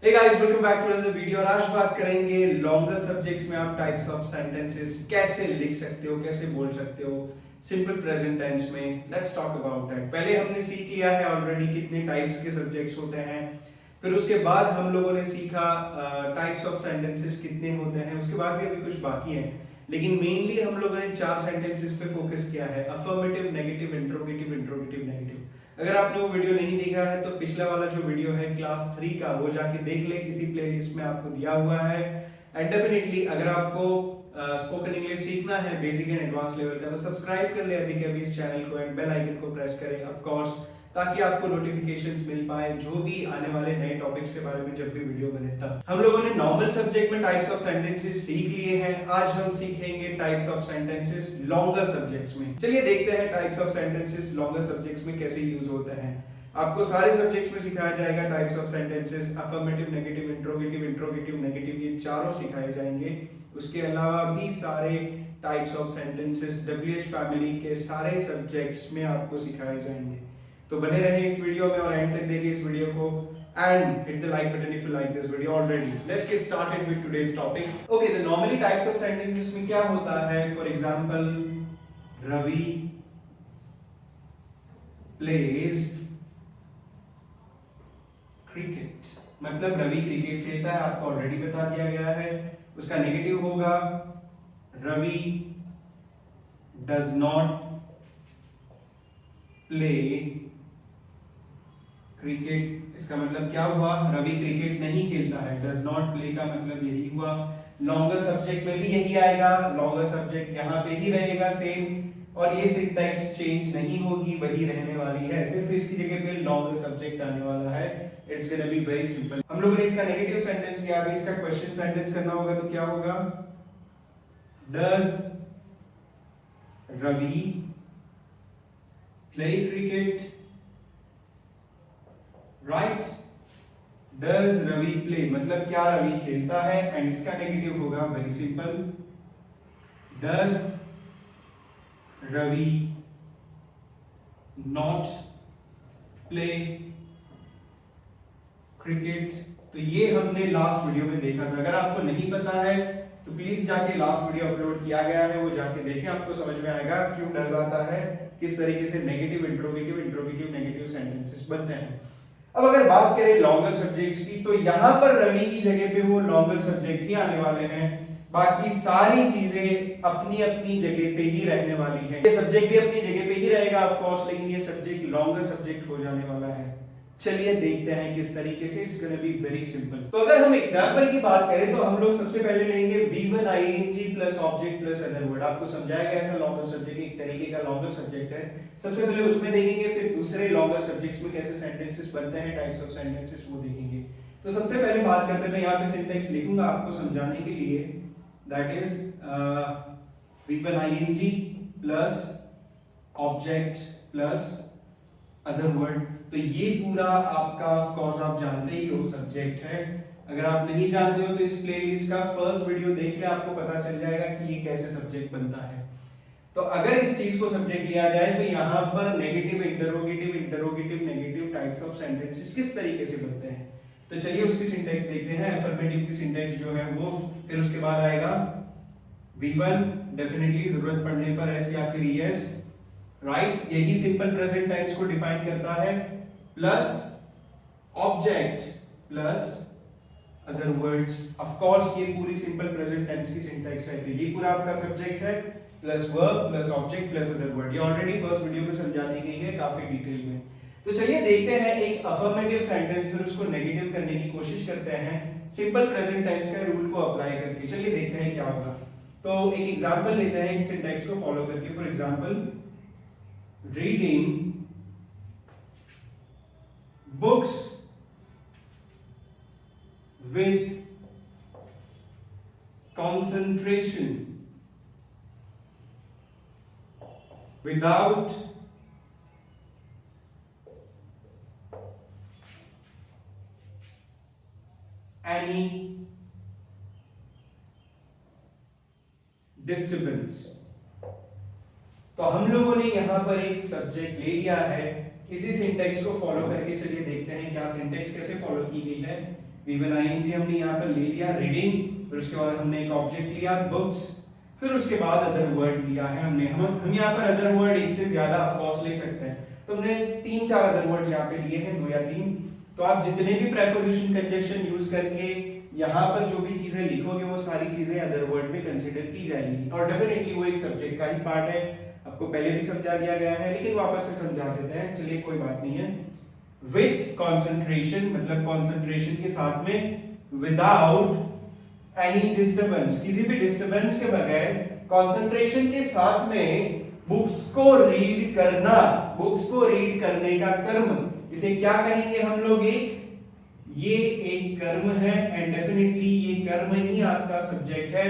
Hey guys, welcome back to another video और आज बात करेंगे लॉन्गर सब्जेक्ट्स में आप टाइप्स ऑफ सेंटेंसेस कैसे लिख सकते हो, कैसे बोल सकते हो सिंपल प्रेजेंट टेंस में। Let's talk about that. पहले हमने सीख लिया है ऑलरेडी कितने टाइप्स के सब्जेक्ट्स होते हैं, फिर उसके बाद हम लोगों ने सीखा टाइप्स ऑफ सेंटेंसेस कितने होते हैं, उसके बाद भी अभी कुछ बाकी है, लेकिन मेनली हम लोगों ने 4 सेंटेंसेस पे फोकस किया है, affirmative, negative, interrogative, interrogative, negative. अगर आपने वो वीडियो नहीं देखा है तो पिछला वाला जो वीडियो है क्लास 3 का वो जाके देख ले, इसी प्लेलिस्ट में आपको दिया हुआ है। एंड डेफिनेटली अगर आपको स्पोकन इंग्लिश सीखना है बेसिक एंड एडवांस लेवल का तो सब्सक्राइब कर ले अभी के अभी इस चैनल को एंड बेल आइकन को प्रेस करें ऑफ कोर्स, ताकि आपको नोटिफिकेशंस मिल पाए जो भी आने वाले नए टॉपिक्स के बारे में जब भी वीडियो बने तब। हम लोगों ने नॉर्मल सब्जेक्ट में टाइप्स ऑफ सेंटेंसेस सीख लिए हैं, आज हम सीखेंगे types of sentences longer subjects में। चलिए देखते हैं types of sentences longer subjects में कैसे यूज होते हैं। आपको सारे सब्जेक्ट्स में सिखाया जाएगा types of sentences, affirmative, negative, interrogative, interrogative, negative, ये चारों सिखाए जाएंगे। उसके अलावा भी सारे types of sentences WH family के सारे सब्जेक्ट्स में आपको सिखाए जाएंगे। तो बने रहे इस वीडियो में और एंड तक देखिए इस वीडियो को and hit the like button if you like this video already. Let's get started with today's topic. Okay, the normally types of sentences में क्या होता है? For example, Ravi plays cricket. मतलब रवि क्रिकेट खेलता है, आपको ऑलरेडी बता दिया गया है। उसका नेगेटिव होगा Ravi does not play cricket. इसका मतलब क्या हुआ? रवि क्रिकेट नहीं खेलता है। डज नॉट प्ले का मतलब यही हुआ। लॉन्गर सब्जेक्ट में भी यही आएगा, लॉन्गर सब्जेक्ट यहाँ पे ही रहेगा सेम और ये सिंटैक्स चेंज नहीं होगी, वही रहने वाली है, सिर्फ इसकी जगह पे लॉन्गर सब्जेक्ट आने वाला है। It's gonna be very simple. हम लोगों ने इसका नेगेटिव सेंटेंस किया, अभी इसका क्वेश्चन सेंटेंस करना होगा तो क्या होगा? Does Ravi play cricket? Right, does Ravi play मतलब क्या रवि खेलता है, एंड इसका नेगेटिव होगा very simple, does Ravi not play cricket. तो ये हमने लास्ट वीडियो में देखा था। अगर आपको नहीं पता है तो प्लीज जाके लास्ट वीडियो अपलोड किया गया है वो जाके देखें, आपको समझ में आएगा क्यों डज आता है, किस तरीके से negative, interrogative, interrogative, negative sentences बनते हैं। अब अगर बात करें लॉन्गर सब्जेक्ट्स की तो यहां पर रवि की जगह पे वो लॉन्गर सब्जेक्ट ही आने वाले हैं, बाकी सारी चीजें अपनी अपनी जगह पे ही रहने वाली हैं। ये सब्जेक्ट भी अपनी जगह पे ही रहेगा ऑफ कोर्स, लेकिन ये सब्जेक्ट लॉन्गर सब्जेक्ट हो जाने वाला है। चलिए देखते हैं किस तरीके से। It's gonna be very simple. तो अगर हम एग्जांपल की बात करें तो हम लोग सबसे पहले लेंगे V1 ing plus object plus other word. आपको समझाया गया था लॉन्गर सब्जेक्ट एक तरीके का लॉन्गर सब्जेक्ट है, सबसे पहले उसमें देखेंगे, फिर दूसरे लॉन्गर सब्जेक्ट्स में कैसे सेंटेंसेस बनते हैं, टाइप्स ऑफ सेंटेंसेस वो देखेंगे। तो सबसे पहले बात करते हैं, मैं यहाँ पे सिंटैक्स लिखूंगा आपको समझाने के लिए, that is V1 ing plus object plus other word. तो ये पूरा आपका ऑफ कोर्स आप जानते ही हो सब्जेक्ट है। अगर आप नहीं जानते हो तो इस प्लेलिस्ट का फर्स्ट वीडियो देख ले, आपको पता चल जाएगा कि ये कैसे सब्जेक्ट बनता है। तो अगर इस चीज को सब्जेक्ट लिया जाए तो यहाँ पर negative, interrogative, interrogative, negative types of sentences किस तरीके से बनते हैं, तो चलिए उसकी सिंटैक्स देखते हैं। अफर्मेटिव की सिंटैक्स जो है वो, फिर उसके बाद आएगा V1 डेफिनेटली जरूरत पड़ने पर एस या फिर ES, राइट, यही सिंपल प्रेजेंट टेंस को डिफाइन करता है, plus object plus other words. Of course ये पूरी सिंपल प्रेजेंट टेंस की सिंटैक्स है। तो ये पूरा आपका सब्जेक्ट है, plus verb plus object plus other word. ये ऑलरेडी फर्स्ट वीडियो में समझा दी गई है काफी डिटेल में। तो चलिए देखते हैं एक अफर्मेटिव सेंटेंस, फिर उसको नेगेटिव करने की कोशिश करते हैं सिंपल प्रेजेंट टेंस के रूल को अप्लाई करके। चलिए देखते हैं क्या होगा। तो एक एग्जांपल लेते हैं इस सिंटैक्स को फॉलो करके। For example, reading books with concentration without any disturbance। तो हम लोगों ने यहाँ पर एक सब्जेक्ट ले लिया है, इसी सिंटैक्स को फॉलो करके चलिए देखते हैं क्या सिंटैक्स कैसे फॉलो की गई है। V1 हमने यहाँ पर ले लिया रीडिंग, फिर उसके बाद हमने एक ऑब्जेक्ट लिया बुक्स, फिर उसके बाद अदर वर्ड लिया है हमने। हम यहाँ पर अदर वर्ड एक से ज्यादा ऑफ कोर्स ले सकते हैं, तो हमने 3-4 अदर वर्ड यहाँ पे लिए हैं, 2 या 3। तो आप जितने भी प्रेपोजिशन कंजक्शन यूज करके यहाँ पर जो भी चीजें लिखोगे वो सारी चीजें अदर वर्ड में कंसीडर की जाएंगी, और डेफिनेटली वो एक सब्जेक्ट का ही पार्ट है। आपको पहले भी समझा दिया गया है, लेकिन वापस से समझा देते हैं, चलिए कोई बात नहीं है। विद कंसंट्रेशन मतलब कंसंट्रेशन के साथ में, विदाउट एनी डिस्टरबेंस किसी भी डिस्टरबेंस के बगैर, कंसंट्रेशन के साथ में बुक्स को रीड करना, बुक्स को रीड करने का कर्म, इसे क्या कहेंगे हम लोग? ये एक कर्म है, एंड डेफिनेटली ये कर्म ही आपका सब्जेक्ट है।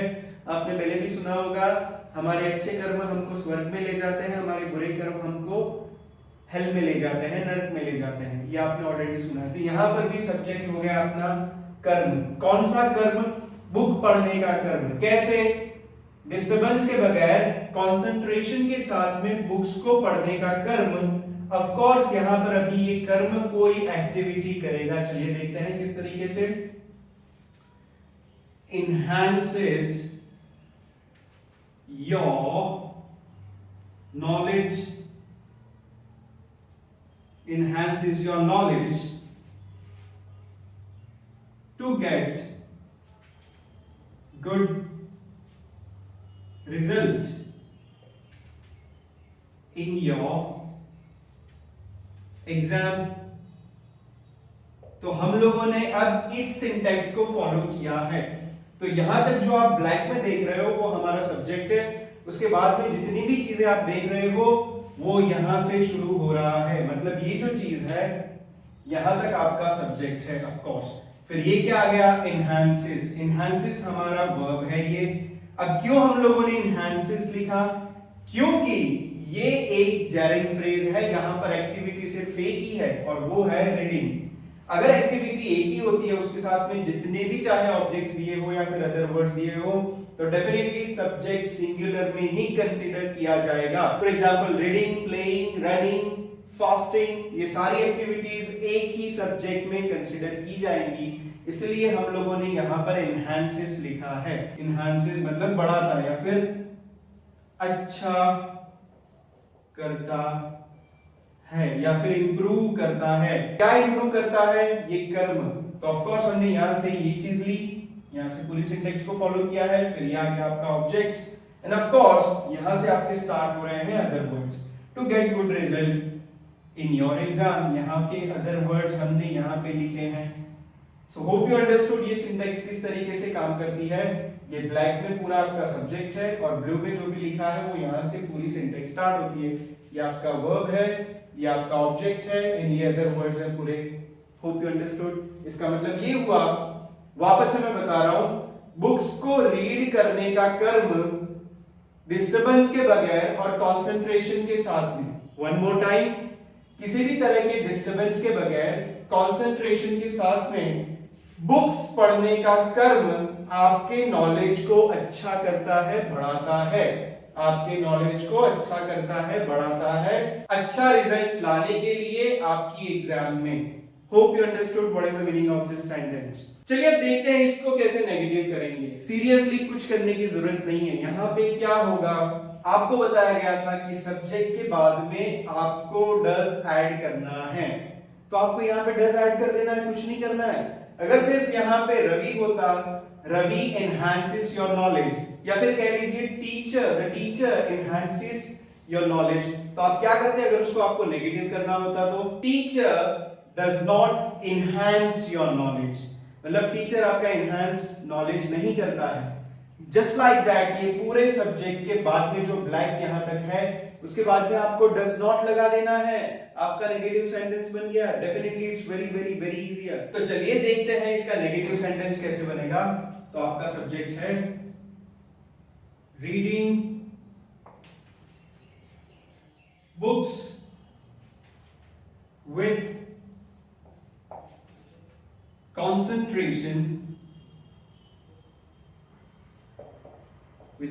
आपने पहले भी सुना होगा, हमारे अच्छे कर्म हमको स्वर्ग में ले जाते हैं, हमारे बुरे कर्म हमको हेल में ले जाते हैं, नरक में ले जाते हैं, ये आपने ऑलरेडी सुना है। तो यहाँ पर भी सब्जेक्ट हो गया अपना कर्म। कौन सा कर्म? बुक पढ़ने का कर्म। कैसे? डिस्टरबेंस के बगैर कंसंट्रेशन के साथ में बुक्स को पढ़ने का कर्म। ऑफ कोर्स यहाँ पर अभी ये कर्म कोई एक्टिविटी करेगा, चलिए देखते हैं किस तरीके से। enhances your knowledge, enhances your knowledge to get good result in your exam. तो हम लोगों ने अब इस सिंटैक्स को फॉलो किया है। तो यहां तक जो आप ब्लैक में देख रहे हो वो हमारा सब्जेक्ट है, उसके बाद में जितनी भी चीजें आप देख रहे हो वो यहां से शुरू हो रहा है, मतलब ये जो चीज है यहां तक आपका सब्जेक्ट है ऑफ कोर्स। फिर ये क्या आ गया? enhances। enhances हमारा वर्ब है ये। अब क्यों हम लोगों ने enhances लिखा? क्योंकि ये एक जेरिंग फ्रेज है, यहां पर एक्टिविटी सिर्फ एक ही है और वो है रीडिंग। अगर एक्टिविटी एक ही होती है, उसके साथ में जितने भी चाहे ऑब्जेक्ट्स दिए हो या फिर अदर वर्ड्स दिए हो, तो डेफिनेटली सब्जेक्ट सिंगुलर में ही कंसीडर किया जाएगा। For example reading, playing, running, fasting, ये सारी एक्टिविटीज एक ही सब्जेक्ट में कंसीडर की जाएंगी, इसलिए हम लोगों ने यहां पर enhances लिखा है। enhances मतलब बढ़ाता है या फिर अच्छा करता है या फिर इंप्रूव करता है। क्या इंप्रूव करता है? ये कर्म। तो ऑफ कोर्स हमने यहां से ये चीज ली, यहां से पूरी सिंटैक्स को फॉलो किया है, फिर ये आ गया आपका ऑब्जेक्ट, एंड ऑफ कोर्स यहां से आपके स्टार्ट हो रहे हैं other words to get good result in your exam. यहां के अदर वर्ड्स हमने यहां पे लिखे हैं। सो होप यू अंडरस्टूड ये सिंटैक्स किस तरीके से काम करती है। ये ब्लैक में पूरा आपका सब्जेक्ट है और ब्लू में जो भी लिखा है वो यहां से पूरी सिंटैक्स स्टार्ट होती है। ये आपका वर्ब है, ये आपका ऑब्जेक्ट है, एंड ये अदर वर्ड्स हैं पूरे। Hope you understood. इसका मतलब ये हुआ, वापस से मैं बता रहा हूं, बुक्स को रीड करने का कर्म डिस्टरबेंस के बगैर और कंसंट्रेशन के साथ में। वन मोर टाइम, किसी भी तरह के डिस्टरबेंस के बगैर कंसंट्रेशन के साथ में बुक्स पढ़ने का कर्म आपके नॉलेज को अच्छा करता है, बढ़ाता है। आपके नॉलेज को अच्छा करता है, बढ़ाता है, अच्छा रिजल्ट लाने के लिए आपकी एग्जाम में। Hope you understood what is the meaning of this sentence. चलिए अब देखते हैं इसको कैसे नेगेटिव करेंगे। सीरियसली कुछ करने की जरूरत नहीं है। यहाँ पे क्या होगा, आपको बताया गया था कि सब्जेक्ट के बाद में आपको डज ऐड करना है, तो आपको यहाँ पे डज ऐड कर देना है, कुछ नहीं करना है। अगर सिर्फ यहाँ पे रवि होता, रवि एनहांसेस योर नॉलेज, या फिर कह लीजिए teacher, the teacher enhances your knowledge, तो आप क्या करते हैं? अगर उसको आपको नेगेटिव करना होता तो teacher does not enhance your knowledge, मतलब टीचर आपका एनहांस नॉलेज नहीं करता है। जस्ट लाइक दैट, ये पूरे सब्जेक्ट के बाद में जो ब्लैंक यहां तक है उसके बाद में आपको डज नॉट लगा देना है, आपका नेगेटिव सेंटेंस बन गया। Definitely it's very very very easier. तो चलिए देखते हैं इसका नेगेटिव सेंटेंस कैसे बनेगा। तो आपका सब्जेक्ट है reading books with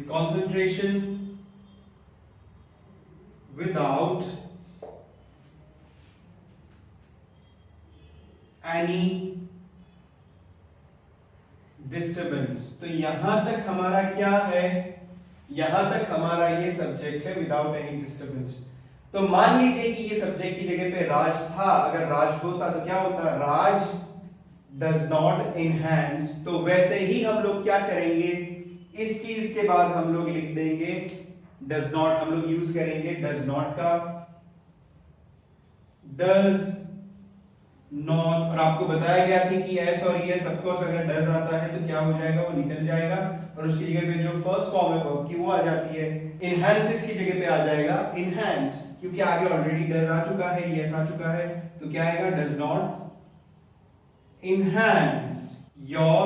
concentration without any disturbance. तो यहां तक हमारा क्या है, यहां तक हमारा ये सब्जेक्ट है विदाउट एनी डिस्टर्बेंस। तो मान लीजिए कि ये सब्जेक्ट की जगह पे राज था, अगर राज होता तो क्या होता, राज डज नॉट इनहैंस। तो वैसे ही हम लोग क्या करेंगे, इस चीज के बाद हम लोग लिख देंगे डज नॉट, हम लोग यूज करेंगे डज नॉट का, डज नॉट। और आपको बताया गया था कि एस और यस ऑफ कोर्स अगर डज आता है तो क्या हो जाएगा, वो निकल जाएगा और उसकी जगह पे जो फर्स्ट फॉर्म है वर्ब की वो आ जाती है। इनहैंसेस की जगह पे आ जाएगा इनहैंस, क्योंकि आगे ऑलरेडी डज आ चुका है, यस आ चुका है, तो क्या आएगा, does not enhance your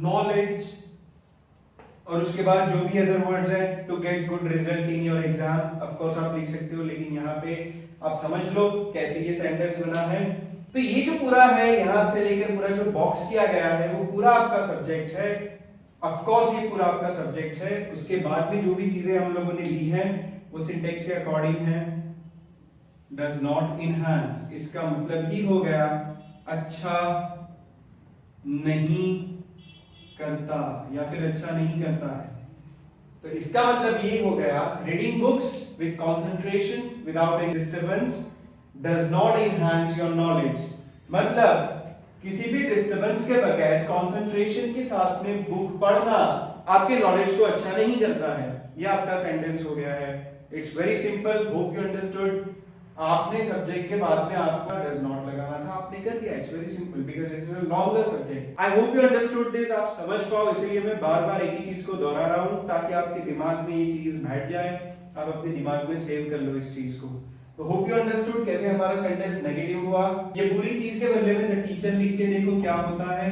knowledge। और उसके बाद जो भी अदर वर्ड्स है, to get good result in your exam, of course आप लिख सकते हो, लेकिन यहाँ पे आप समझ लो कैसे ये सेंटेंस बना है। तो ये जो पूरा है यहां से लेकर पूरा जो बॉक्स किया गया है वो पूरा आपका सब्जेक्ट है, ऑफ कोर्स ये पूरा आपका सब्जेक्ट है। उसके बाद में जो भी चीजें हम लोगों ने ली है वो सिंटेक्स के अकॉर्डिंग है। डज नॉट इनहैंस, इसका मतलब ही हो गया अच्छा नहीं करता या फिर अच्छा नहीं करता है। तो इसका मतलब ये हो गया reading books with concentration without any disturbance does not enhance your knowledge. मतलब किसी भी डिस्टरबेंस के बगैर कंसंट्रेशन के साथ में बुक पढ़ना आपके नॉलेज को अच्छा नहीं करता है। ये आपका सेंटेंस हो गया है। It's very simple, hope you understood. आपने सब्जेक्ट के बाद में आपका डज नॉट लगाना था, आपने कर दिया। It's very simple because it's a longer subject. I hope you understood this, आप समझ पाओ, इसलिए मैं बार-बार एक ही चीज को दोहरा रहा हूं ताकि आपके दिमाग में ये चीज बैठ जाए, आप अपने दिमाग में सेव कर लो इस चीज को। तो होप यू अंडरस्टूड कैसे हमारा सेंटेंस नेगेटिव हुआ। ये पूरी चीज के बदले में द टीचर लिख के देखो क्या होता है।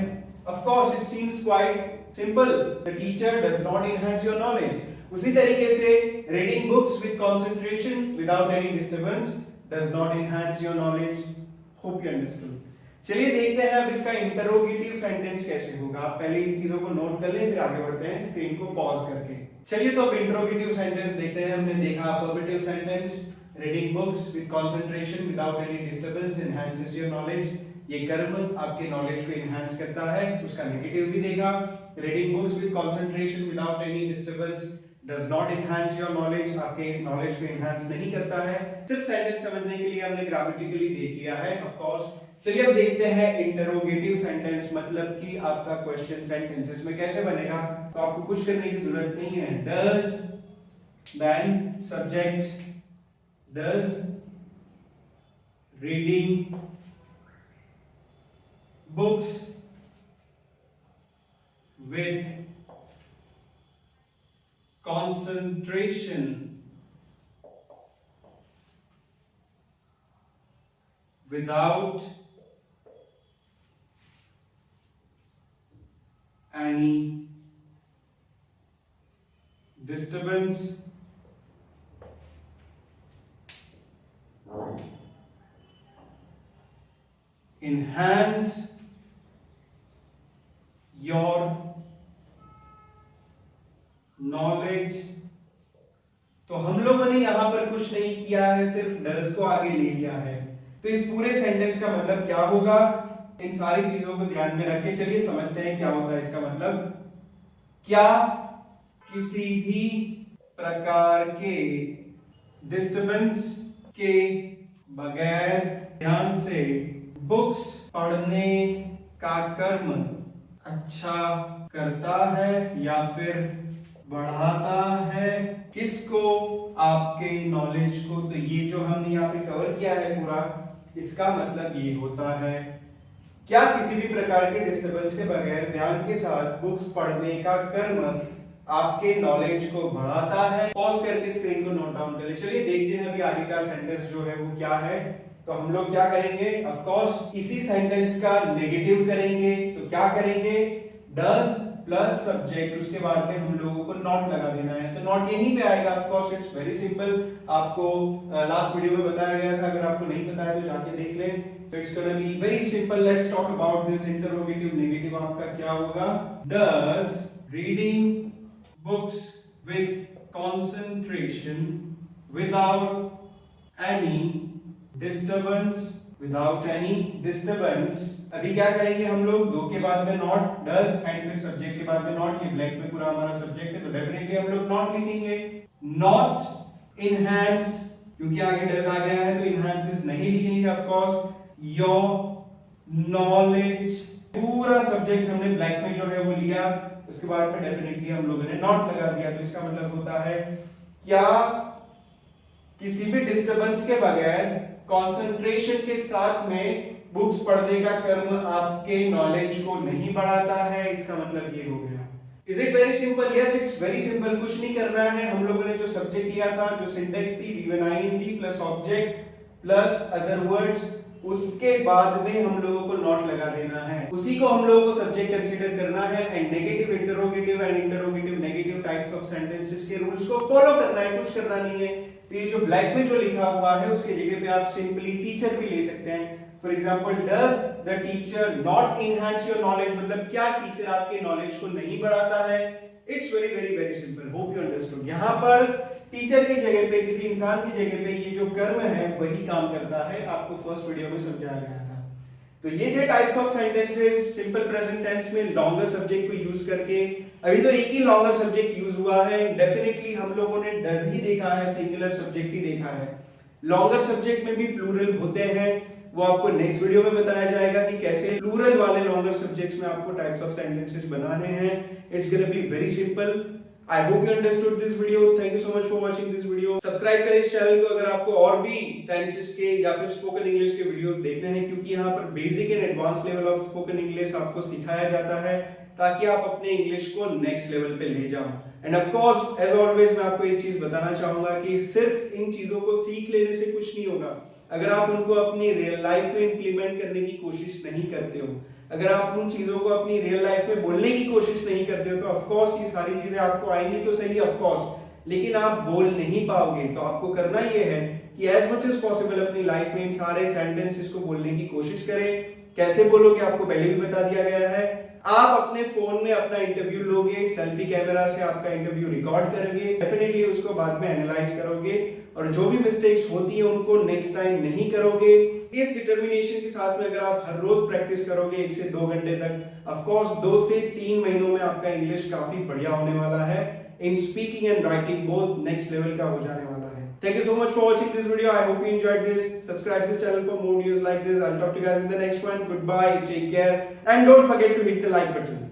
Of course it seems quite simple, the teacher does not enhance your knowledge. उसी तरीके से reading books with concentration without any disturbance does not enhance your knowledge. Hope you understood. चलिए देखते हैं अब इसका इंटरोगेटिव सेंटेंस कैसे होगा। आप पहले इन चीजों को नोट कर लें, फिर आगे बढ़ते हैं स्क्रीन को पॉज करके। चलिए तो अब इंटरोगेटिव सेंटेंस देखते हैं। हमने देखा affirmative sentence, reading books with concentration without any disturbance enhances your knowledge. ये कर्म आपके नॉलेज को एनहांस करता है। उसका नेगेटिव भी देखा, reading books with concentration without any disturbance does not enhance your knowledge, आपके नॉलेज को एनहांस नहीं करता है। सिर्फ सेंटेंस समझने के लिए हमने ग्रामेटिकली देख लिया है ऑफ कोर्स। चलिए अब देखते हैं इंटरोगेटिव सेंटेंस, मतलब कि आपका क्वेश्चन सेंटेंस इसमें कैसे बनेगा। तो आपको कुछ करने की जरूरत नहीं है। Does, then subject, does reading books with concentration without any disturbance enhance your knowledge. तो हम लोगों ने यहां पर कुछ नहीं किया है, सिर्फ डज को आगे ले लिया है। तो इस पूरे सेंटेंस का मतलब क्या होगा, इन सारी चीजों को ध्यान में रख के चलिए समझते हैं क्या होता है इसका मतलब। क्या किसी भी प्रकार के डिस्टरबेंस के बगैर ध्यान से बुक्स पढ़ने का कर्म अच्छा करता है या फिर बढ़ाता है किसको, आपके नॉलेज को। तो ये जो हमने यहाँ पे कवर किया है पूरा, इसका मतलब ये होता है क्या किसी भी प्रकार के डिस्टरबेंस के बगैर ध्यान के साथ बुक्स पढ़ने का कर्म आपके नॉलेज को बढ़ाता है। पॉज करके स्क्रीन को नोट डाउन कर ले। चलिए देखते हैं अभी आगे का सेंटेंस जो है वो क्या है। तो हम लोग क्या करेंगे, ऑफ कोर्स इसी सेंटेंस का नेगेटिव करेंगे। तो क्या करेंगे, डज प्लस सब्जेक्ट, उसके बाद में हम लोगों को नॉट लगा देना है। तो नॉट यहीं पे आएगा। Of course it's very simple, आपको लास्ट वीडियो में बताया गया था, अगर आपको नहीं पता है तो जाके देख लें। तो it's gonna be very simple. Let's talk about this interrogative negative. आपका क्या होगा, does reading books with concentration without any disturbance without any disturbance. अभी क्या करेंगे हम लोग, दो के बाद में नॉट, डज एंड फिर सब्जेक्ट के बाद में नॉट, ये ब्लैंक में पूरा हमारा सब्जेक्ट है तो डेफिनेटली हम लोग नॉट लिखेंगे। नॉट इनहैंस, क्योंकि आगे डज आ गया है तो इनहैंसेस नहीं लिखेंगे ऑफ कोर्स। योर नॉलेज, पूरा सब्जेक्ट हमने ब्लैंक में जो है वो लिया, उसके बाद में डेफिनेटली हम लोगों ने नॉट लगा दिया। तो इसका मतलब होता है क्या किसी भी डिस्टरबेंस के बगैर कंसंट्रेशन के साथ में बुक्स पढ़ने का कर्म आपके नॉलेज को नहीं बढ़ाता है, इसका मतलब ये हो गया। Is it very simple? Yes, it's very simple. कुछ नहीं करना है, हम लोगों ने जो सब्जेक्ट लिया था, जो सिंटेक्स थी V1ING plus object plus other words, उसके बाद में हम लोगों को नॉट लगा देना है, उसी को हम लोगों को सब्जेक्ट कंसीडर करना है and negative interrogative and interrogative negative types of sentences के रूल्स को फॉलो करना है, कुछ करना नहीं है। तो ये जो ब्लैक में जो लिखा हुआ है उसके जगह पे आप सिंपली टीचर भी ले सकते हैं। For example, does the teacher not enhance your knowledge, मतलब क्या टीचर आपके नॉलेज को नहीं बढ़ाता है। It's very very very simple, hope you understood. यहाँ पर टीचर की जगह पे, किसी इंसान की जगह पे ये जो कर्म है वही काम करता है, आपको फर्स्ट वीडियो में समझाया गया था। तो ये थे types of sentences simple present tense में लॉन्गर सब्जेक्ट को यूज करके। अभी तो एक ही लॉन्गर सब्जेक्ट यूज हुआ है, डेफिनेटली हम लोगों ने डज ही देखा है, सिंगुलर सब्जेक्ट ही देखा है। लॉन्गर सब्जेक्ट में भी प्लूरल होते हैं, वो आपको नेक्स्ट वीडियो में बताया जाएगा कि कैसे प्लूरल वाले लॉन्गर सब्जेक्ट्स में आपको टाइप्स ऑफ सेंटेंसेस बनाने हैं। It's gonna be very simple. I hope you understood this video. Thank you so much for watching this video. Subscribe करें इस चैनल को अगर आपको और भी टेंसेस के या फिर स्पोकन इंग्लिश के वीडियोस देखने हैं, क्योंकि यहाँ पर basic and advance level of spoken English आपको सिखाया जाता है ताकि आप अपने इंग्लिश को नेक्स्ट लेवल पे ले जाओ। And of course as always मैं आपको एक चीज बताना चाहूंगा कि सिर्फ इन चीजों को सीख लेने से कुछ नहीं होगा। अगर आप उनको अपनी रियल लाइफ में इंप्लीमेंट करने की कोशिश नहीं करते हो, अगर आप उन चीजों को अपनी रियल लाइफ में बोलने की कोशिश नहीं करते हो, तो ऑफ कोर्स ये सारी चीजें आपको आएंगी तो सही ऑफ कोर्स, लेकिन आप बोल नहीं पाओगे। तो आपको करना ये है कि एज मच एज पॉसिबल अपनी लाइफ में इन सारे सेंटेंसेस को बोलने की कोशिश करें। कैसे बोलोगे आपको पहले भी बता दिया गया है। आप अपने फोन में अपना इंटरव्यू लोगे, सेल्फी कैमरा से आपका इंटरव्यू रिकॉर्ड करोगे, डेफिनेटली उसको बाद में एनालाइज करोगे और जो भी मिस्टेक्स होती है उनको नेक्स्ट टाइम नहीं करोगे। इस डिटर्मिनेशन के साथ में अगर आप हर रोज प्रैक्टिस करोगे 1 से 2 घंटे तक, ऑफ कोर्स 2 से 3 महीनों में आपका इंग्लिश काफी बढ़िया होने वाला है। In speaking and writing both next level का हो जाने वाला है। Thank you so much for watching this video. I hope you enjoyed this. Subscribe this channel for more videos like this. I'll talk to you guys in the next one. Goodbye. Take care. And don't forget to hit the like button.